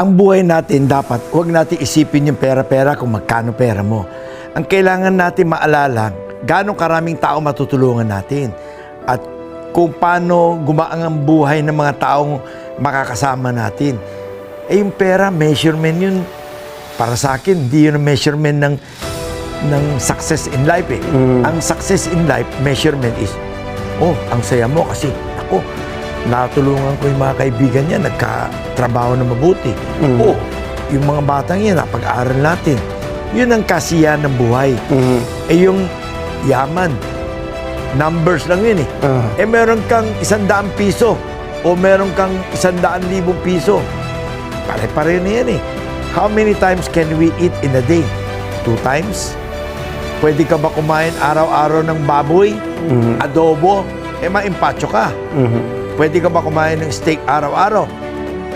Ang buhay natin dapat, huwag natin isipin yung pera-pera kung magkano pera mo. Ang kailangan natin maalala, gano'ng karaming tao matutulungan natin. At kung paano gumaang ang buhay ng mga taong makakasama natin. Eh yung pera, measurement yun. Para sa akin, hindi yun ang measurement ng success in life eh. Ang success in life, measurement is, oh, ang saya mo kasi, ako, natulungan ko yung mga kaibigan niya, nagkatrabaho na mabuti. O, yung mga batang yan, napag-aaral natin. Yun ang kasiyahan ng buhay. Eh yung yaman, numbers lang yun eh. Eh meron kang 100 piso o meron kang 100,000 piso. Pare-pare na yan eh. How many times can we eat in a day? 2 times? Pwede ka ba kumain araw-araw ng baboy, adobo? Eh maimpacho ka. Pwede ka ba kumain ng steak araw-araw?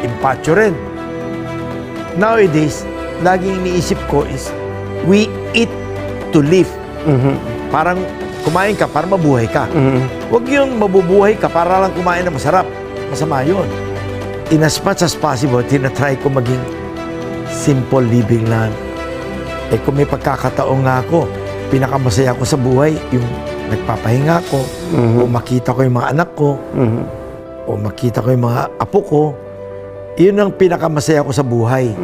Impacho rin. Nowadays, laging iniisip ko is, we eat to live. Parang kumain ka para mabuhay ka. Huwag yung mabubuhay ka para lang kumain na masarap. Masama yun. In as much as possible, tinatry ko maging simple living lang. Eh kung may pagkakataon nga ako, pinakamasaya ko sa buhay, yung nagpapahinga ko, o makita ko yung mga anak ko, o makita ko yung mga apo ko, yun ang pinakamasaya ko sa buhay.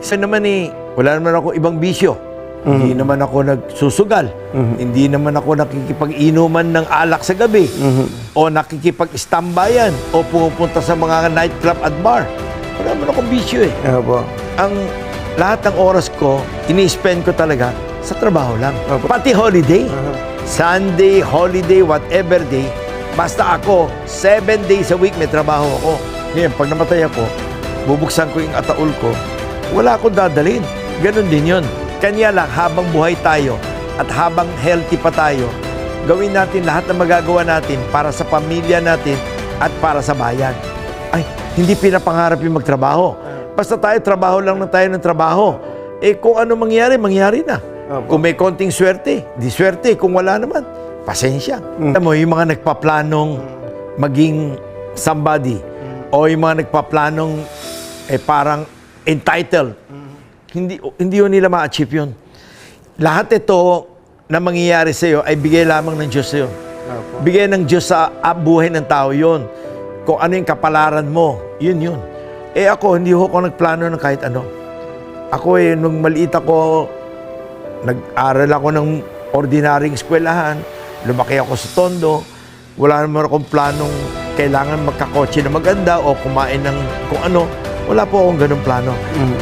Isa naman eh, wala naman ako ibang bisyo. Hindi naman ako nagsusugal. Hindi naman ako nakikipag-inuman ng alak sa gabi. O nakikipag-istambayan. O pupunta sa mga nightclub at bar. Wala naman akong bisyo eh. Ang lahat ng oras ko, ini-spend ko talaga sa trabaho lang. Pati holiday. Sunday, holiday, whatever day. Basta ako, 7 days a week may trabaho ako. Ngayon, pag namatay ako, bubuksan ko yung ataul ko, wala akong dadalhin. Ganon din yun. Kanya lang, habang buhay tayo at habang healthy pa tayo, gawin natin lahat ng magagawa natin para sa pamilya natin at para sa bayan. Ay, hindi pinapangarap yung magtrabaho. Basta tayo, trabaho lang na tayo ng trabaho. Eh kung ano mangyari, mangyari na. Kung may konting swerte, di swerte. Kung wala naman, pasensya. Alam mo, yung mga nagpaplanong maging somebody o yung mga nagpaplanong parang entitled, hindi yun nila ma-achieve yun. Lahat ito na mangyayari sa'yo ay bigay lamang ng Diyos sa'yo. Bigay ng Diyos sa buhay ng tao yun. Kung ano yung kapalaran mo, yun. Eh ako, hindi ako nagplano ng kahit ano. Ako nung maliit ako, nag-aral ako ng ordinaryong eskwelahan, lumaki ako sa Tondo, wala naman akong planong kailangan magkakotse na maganda o kumain ng kung ano. Wala po akong ganung plano.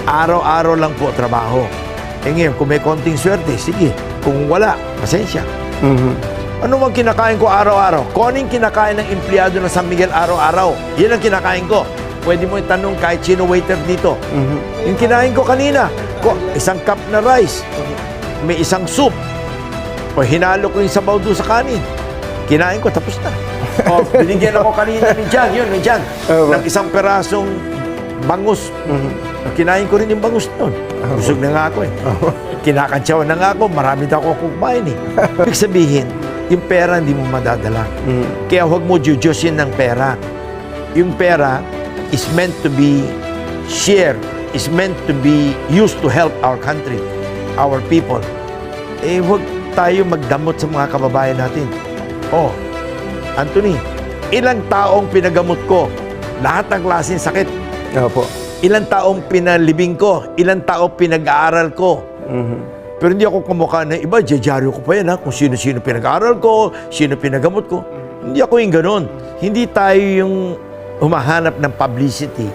Araw-araw lang po trabaho. Eh ngayon, kung may konting swerte, sige. Kung wala, pasensya. Ano bang kinakain ko araw-araw? Kung ano yung kinakain ng empleyado ng San Miguel araw-araw, yan ang kinakain ko. Pwede mo itanong kahit sino waiter dito. Yung kinain ko kanina, isang cup na rice, may isang soup, o hinalo ko yung sabaw doon sa kanin. Kinain ko, tapos na. O, binigyan ako kanina ni Jan, ng isang perasong bangus. Kinain ko rin yung bangus noon. Busog na nga ako eh. Kinakantsawan na nga ako, marami na ako kumain eh. Ibig sabihin, yung pera hindi mo madadala. Kaya huwag mo jujusin ng pera. Yung pera is meant to be shared, is meant to be used to help our country, our people. Eh, huwag tayo magdamot sa mga kababayan natin. Oh, Anthony, ilang taong pinagamot ko, lahat ng klaseng sakit. Ilang taong pinalibing ko, ilang taong pinag-aaral ko. Pero hindi ako kumukha na iba, diyaryaryo ko pa yan kung sino-sino pinag-aaral ko, sino pinagamot ko. Hindi ako yung ganun. Hindi tayo yung humahanap ng publicity.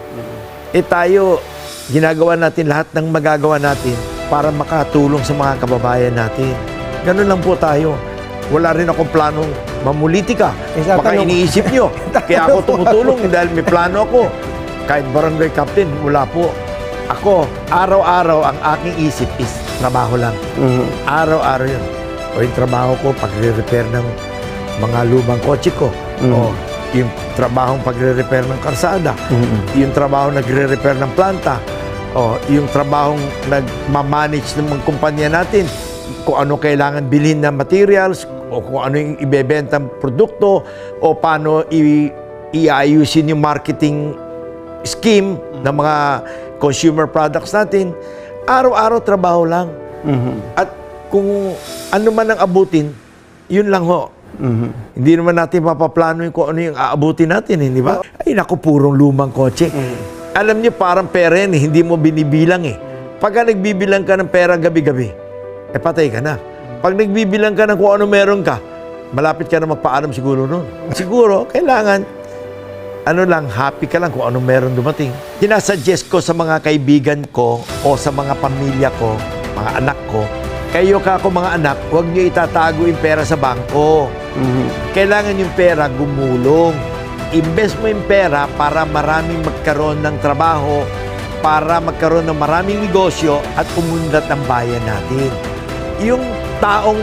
Eh tayo, ginagawa natin lahat ng magagawa natin para makatulong sa mga kababayan natin. Ganun lang po tayo. Wala rin akong planong mamulitika. Baka iniisip nyo. Kaya ako tumutulong dahil may plano ako. Kahit barangay captain, wala po. Ako, araw-araw ang aking isip is trabaho lang. Araw-araw yun. O yung trabaho ko, pagre-repair ng mga lumang kotse ko. O yung trabahong pagre-repair ng karsada. Yung trabaho nagre-repair ng planta. O yung trabahong nagmamanage ng mga kumpanya natin. Kung ano kailangan bilhin na materials, o kung ano yung ibebentang produkto, o paano iayusin yung marketing scheme ng mga consumer products natin, araw-araw trabaho lang. At kung ano man ang abutin, yun lang ho. Hindi naman natin mapaplano kung ano yung aabutin natin, hindi ba? Ay, naku, purong lumang kotse. Alam niyo, parang pera yan, hindi mo binibilang eh. Pagka nagbibilang ka ng pera gabi-gabi, patay ka na. Pag nagbibilang ka ng kung ano meron ka, malapit ka na magpaalam siguro nun. Siguro, kailangan, happy ka lang kung ano meron dumating. Sinasuggest ko sa mga kaibigan ko o sa mga pamilya ko, mga anak ko, kayo ka ako mga anak, huwag niyo itatago yung pera sa bangko. Kailangan yung pera gumulong. Invest mo yung pera para maraming magkaroon ng trabaho, para magkaroon ng maraming negosyo at umunlad ang bayan natin. Yung taong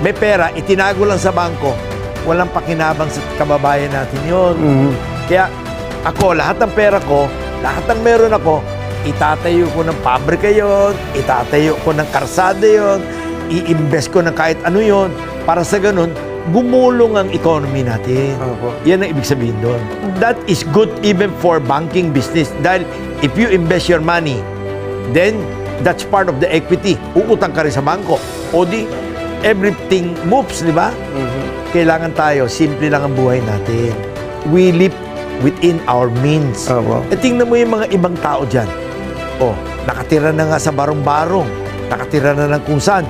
may pera, itinago lang sa bangko, walang pakinabang sa kababayan natin yun. Kaya ako, lahat ng pera ko, lahat ng meron ako, itatayo ko ng pabrika yon, itatayo ko ng karsada yon, i-invest ko ng kahit ano yon, para sa ganun, gumulong ang economy natin. Yan ang ibig sabihin doon. That is good even for banking business. Dahil if you invest your money, then that's part of the equity. Uutang ka rin sa bangko. O di, everything moves, di ba? Kailangan tayo, simple lang ang buhay natin. We live within our means. Tingnan mo yung mga ibang tao dyan. Nakatira na nga sa barong-barong. Nakatira na ng kung saan.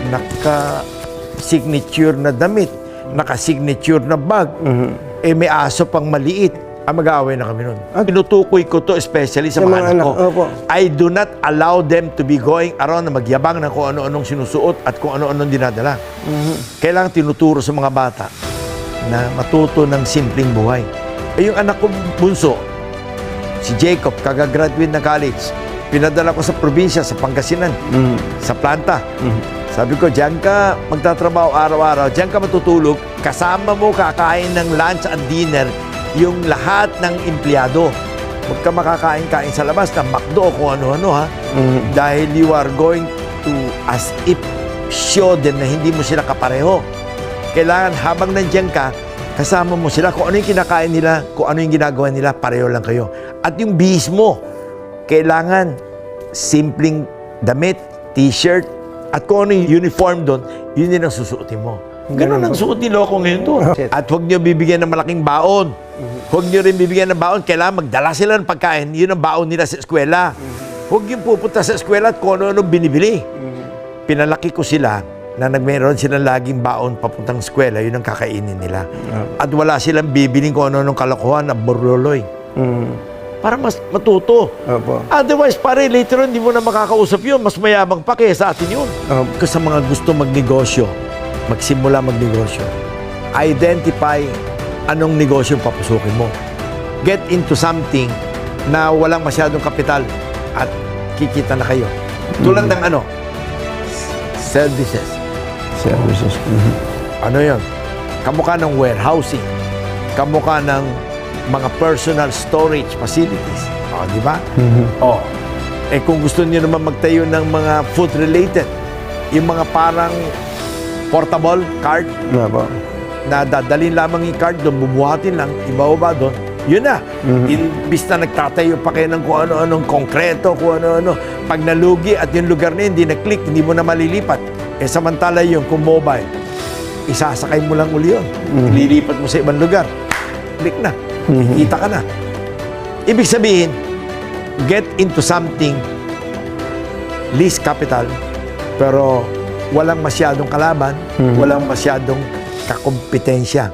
Naka-signature na damit. Naka-signature na bag. May aso pang maliit. Mag-aaway na kami nun. Pinutukoy ko to especially sa mga anak ko. I do not allow them to be going around na magyabang ng kung ano-anong sinusuot at kung ano-anong dinadala. Kailangan tinuturo sa mga bata na matuto ng simpleng buhay. Yung anak ko bunso, si Jacob, kagagraduate ng college, pinadala ko sa probinsya, sa Pangasinan, sa planta. Sabi ko, diyan ka magtatrabaho araw-araw, diyan ka matutulog, kasama mo kakain ng lunch at dinner yung lahat ng empleyado. Huwag ka makakain-kain sa labas ng McDo o kung ano-ano, ha? Dahil you are going to, as if, show them na hindi mo sila kapareho. Kailangan habang nandiyan ka, kasama mo sila, kung ano yung kinakain nila, kung ano yung ginagawa nila, pareho lang kayo. At yung bihis mo, kailangan simpleng damit, t-shirt, at kung ano yung uniform doon, yun din ang susuotin mo. Ganun ang suot ni Loco ngayon doon. At huwag niyo bibigyan ng malaking baon. Huwag niyo rin bibigyan ng baon, kailangan magdala sila ng pagkain, yun ang baon nila sa eskwela. Huwag yung pupunta sa eskwela at kung ano-ano binibili. Pinalaki ko sila, na nagmeron silang laging baon papuntang eskwela, yun ang kakainin nila. At wala silang bibiling kung ano-anong kalokohan na burloloy. Para mas matuto. Otherwise, pare, later on, hindi mo na makakausap yun. Mas mayabang pa kaya sa atin yun. Kasi sa mga gusto magnegosyo, magsimula magnegosyo, identify anong negosyo papusukin mo. Get into something na walang masyadong kapital at kikita na kayo. Tulad ng services. Ano yun? Kamukha ng warehousing. Kamukha ng mga personal storage facilities. Di ba? Kung gusto niyo naman magtayo ng mga food-related, yung mga parang portable cart, na dadalhin lamang yung cart doon, bubuhatin lang, ibababa doon, yun na. Imbis na nagtatayo pa kayo ng kung ano-anong konkreto, kung ano-ano. Pag nalugi at yung lugar na yun, hindi na-click, hindi mo na malilipat. Samantala yung kung mobile, isasakay mo lang uli yun. Lilipat mo sa ibang lugar. Click na. Kita ka na. Ibig sabihin, get into something least capital, pero walang masyadong kalaban, walang masyadong kakompetensya.